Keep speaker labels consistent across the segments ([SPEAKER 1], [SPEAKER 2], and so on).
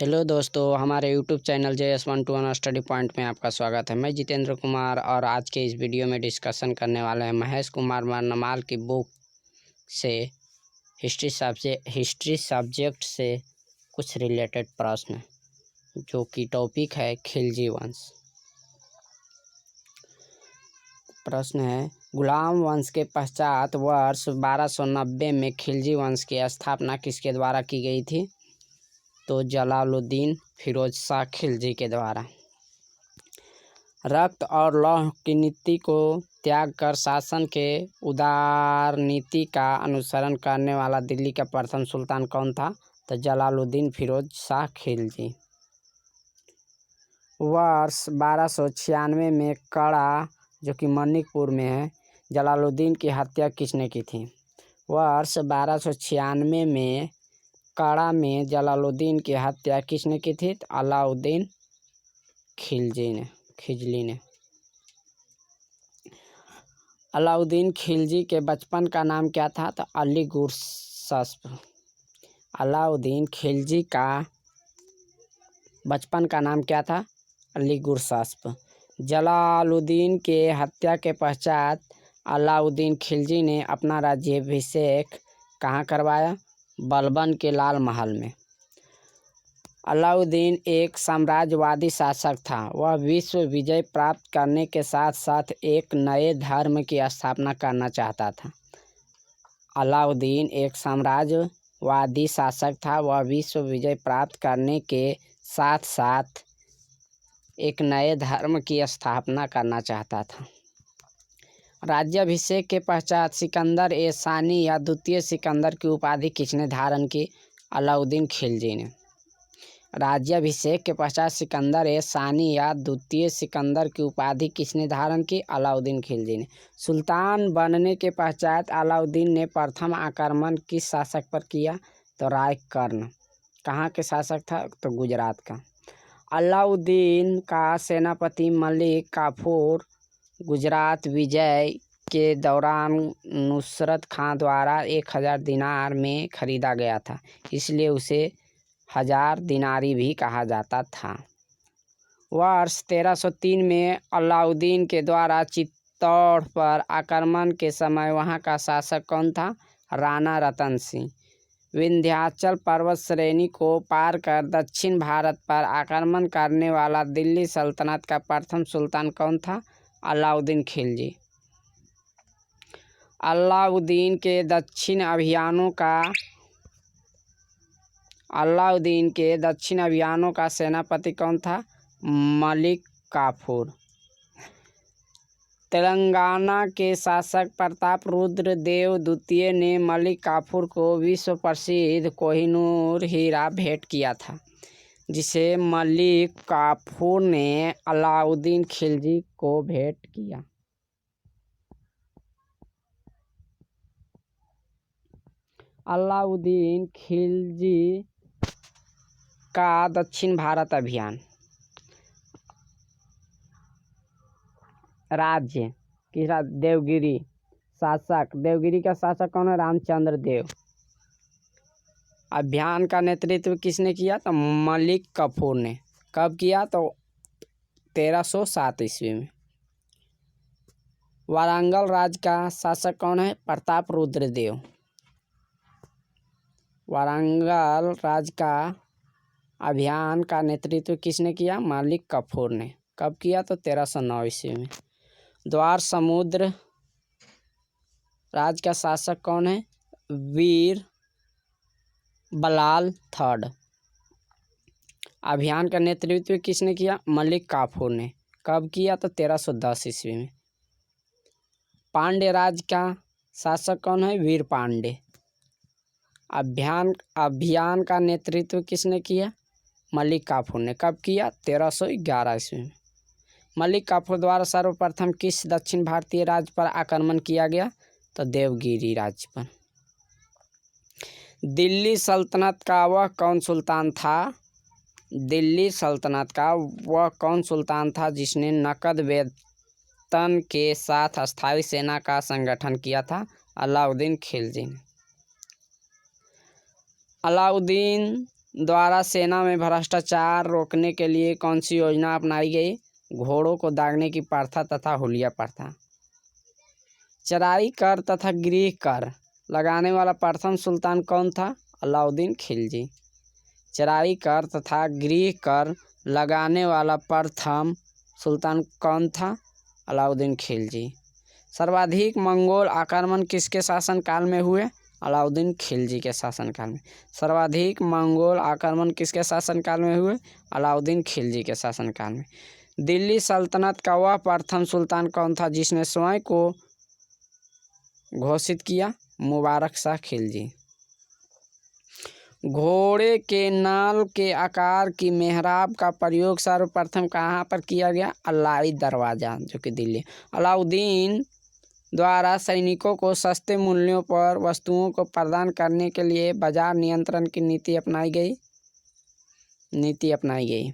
[SPEAKER 1] Hello दोस्तों, हमारे YouTube channel JS121 study point में आपका स्वागत है। मैं जितेंद्र कुमार और आज के इस वीडियो में डिस्कशन करने वाले हैं महेश कुमार वर्णमाल की बुक से हिस्ट्री सब्जेक्ट से कुछ रिलेटेड प्रश्न, जो कि टॉपिक है खिलजी वंश। प्रश्न है, गुलाम वंश के पश्चात वर्ष 1290 में खिलजी वंश की स्थापना किसके द्वारा की गई थी? तो जलालुद्दीन फिरोज शाह खिलजी के द्वारा। रक्त और लौह की नीति को त्याग कर शासन के उदार नीति का अनुसरण करने वाला दिल्ली का प्रथम सुल्तान कौन था? तो जलालुद्दीन फिरोज शाह खिलजी। वर्ष 1296 में कड़ा, जो कि मणिपुर में है, जलालुद्दीन की हत्या किसने की थी? वर्ष 1296 में कड़ा में जलालुद्दीन की हत्या किसने की थी? अलाउद्दीन खिलजी ने। अलाउद्दीन खिलजी के बचपन का नाम क्या था? तो अली गुरशस्प। अलाउद्दीन खिलजी का बचपन का नाम क्या था? अली गुरशस्प। जलालुद्दीन के हत्या के पश्चात अलाउद्दीन खिलजी ने अपना राज्याभिषेक कहाँ करवाया? बलबन के लाल महल में। अलाउद्दीन एक साम्राज्यवादी शासक था। वह विश्व विजय प्राप्त करने के साथ साथ एक नए धर्म की स्थापना करना चाहता था। अलाउद्दीन एक साम्राज्यवादी शासक था। वह विश्व विजय प्राप्त करने के साथ साथ एक नए धर्म की स्थापना करना चाहता था। राज्याभिषेक के पश्चात सिकंदर ए सानी या द्वितीय सिकंदर की उपाधि किसने धारण की? अलाउद्दीन खिलजी ने। राज्याभिषेक के पश्चात सिकंदर ए सानी या द्वितीय सिकंदर की उपाधि किसने धारण की? अलाउद्दीन खिलजी ने। सुल्तान बनने के पश्चात अलाउद्दीन ने प्रथम आक्रमण किस शासक पर किया? तो राय कर्ण। कहाँ के शासक था? तो गुजरात का। अलाउद्दीन का सेनापति मलिक काफूर गुजरात विजय के दौरान नुसरत खां द्वारा 1000 दिनार में खरीदा गया था, इसलिए उसे 1000 दिनारी भी कहा जाता था। वर्ष 1303 में अलाउद्दीन के द्वारा चित्तौड़ पर आक्रमण के समय वहां का शासक कौन था? राणा रतन सिंह। विंध्याचल पर्वत श्रेणी को पार कर दक्षिण भारत पर आक्रमण करने वाला दिल्ली सल्तनत का प्रथम सुल्तान कौन था? अलाउद्दीन खिलजी। अलाउद्दीन के दक्षिण अभियानों का सेनापति कौन था? मलिक काफूर। तेलंगाना के शासक प्रताप रुद्र देव द्वितीय ने मलिक काफूर को विश्व प्रसिद्ध कोहिनूर हीरा भेंट किया था, जिसे मलिक काफूर ने अलाउद्दीन खिलजी को भेंट किया। अलाउद्दीन खिलजी का दक्षिण भारत अभियान। राज्य किसका? देवगिरी। शासक, देवगिरी का शासक कौन है? रामचंद्र देव। अभियान का नेतृत्व किसने किया? तो मलिक काफूर ने। कब किया? तो 1307 ईस्वी में। वारंगल राज्य का शासक कौन है? प्रताप रुद्र देव। वारंगल राज्य का अभियान का नेतृत्व किसने किया? मलिक काफूर ने। कब किया? तो 1309 ईस्वी में। द्वार समुद्र राज्य का शासक कौन है? वीर बलाल थर्ड। अभियान का नेतृत्व किसने किया? मलिक काफूर ने। कब किया? तो 1310 ईस्वी में। पांड्य राज्य का शासक कौन है? वीर पांड्य। अभियान का नेतृत्व किसने किया? मलिक काफूर ने। कब किया? 1311 ईस्वी में। मलिक काफूर द्वारा सर्वप्रथम किस दक्षिण भारतीय राज्य पर आक्रमण किया गया? तो देवगिरी राज्य पर। दिल्ली सल्तनत का वह कौन सुल्तान था? दिल्ली सल्तनत का वह कौन सुल्तान था जिसने नकद वेतन के साथ अस्थायी सेना का संगठन किया था? अलाउद्दीन खिलजी ने। अलाउद्दीन द्वारा सेना में भ्रष्टाचार रोकने के लिए कौन सी योजना अपनाई गई? घोड़ों को दागने की प्रथा तथा हुलिया प्रथा। चराई कर तथा गृह कर लगाने वाला प्रथम सुल्तान कौन था? अलाउद्दीन खिलजी। चराई कर तथा गृह कर लगाने वाला प्रथम सुल्तान कौन था? अलाउद्दीन खिलजी। सर्वाधिक मंगोल आक्रमण किसके शासनकाल में हुए? अलाउद्दीन खिलजी के शासनकाल में। सर्वाधिक मंगोल आक्रमण किसके शासनकाल में हुए? अलाउद्दीन खिलजी के शासनकाल में। दिल्ली सल्तनत का वह प्रथम सुल्तान कौन था जिसने स्वयं को घोषित किया? मुबारक शाह खिलजी। घोड़े के नाल के आकार की मेहराब का प्रयोग सर्वप्रथम कहाँ पर किया गया? अलाई दरवाज़ा, जो कि दिल्ली। अलाउद्दीन द्वारा सैनिकों को सस्ते मूल्यों पर वस्तुओं को प्रदान करने के लिए बाजार नियंत्रण की नीति अपनाई गई।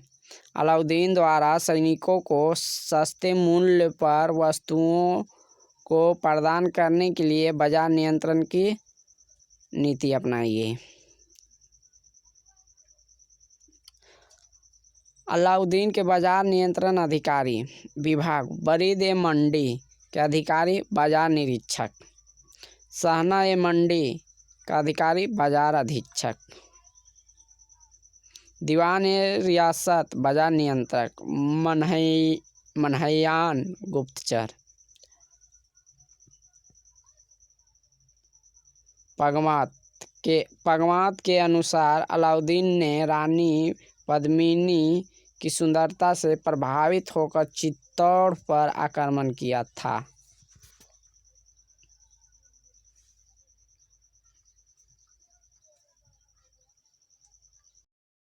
[SPEAKER 1] अलाउद्दीन द्वारा सैनिकों को सस्ते मूल्य पर वस्तुओं को प्रदान करने के लिए बाजार नियंत्रण की नीति अपनाई गई। अलाउद्दीन के बाजार नियंत्रण अधिकारी विभाग बरीद-ए-मंडी के अधिकारी बाजार निरीक्षक, सहना-ए-मंडी का अधिकारी बाजार अधीक्षक, दीवान-ए-रियासत बाजार नियंत्रक, मनहयान गुप्तचर। पगमात के अनुसार अलाउद्दीन ने रानी पद्मिनी की सुंदरता से प्रभावित होकर चित्तौड़ पर आक्रमण किया था।